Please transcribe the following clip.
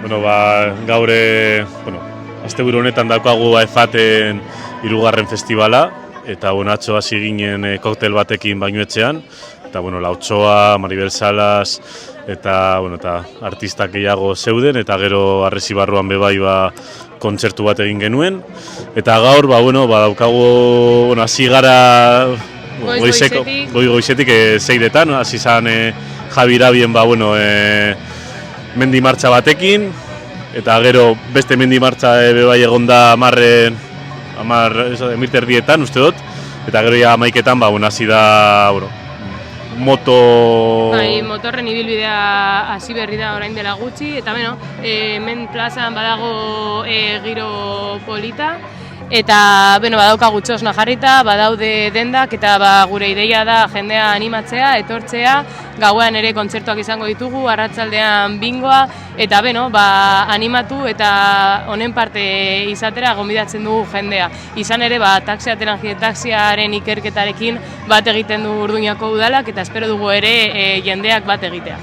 Bueno, gaure, asteburu honetan daukagu EFATen 3. festivala, eta atzo hasi ginen koktel batekin bainuetxean, eta Lautxoa, Maribel Salas, eta artistak gehiago zeuden, eta gero Harresi Barruan bebai kontzertu bat egin genuen, eta gaur daukagu hasi gara goizetik 6etan, hasi zan Javi Irabien mendi martxa batekin, eta gero beste mendi martxa bebai egonda 10:30 uste dut, eta gero ja 11etan hasi da motorren ibilbidea hasi berri da orain dela gutxi, eta hemen plazan badago giro polita, eta badaukagu txosna jarrita, badaude dendak, eta gure ideia da jendea animatzea, etortzea, gauean ere kontzertuak izango ditugu, arratsaldean bingoa, eta animatu eta honen parte izatera gonbidatzen dugu jendea. Izan ere, taxiaren ikerketarekin bat egiten du Urduñako udalak, eta espero dugu ere jendeak bat egitea.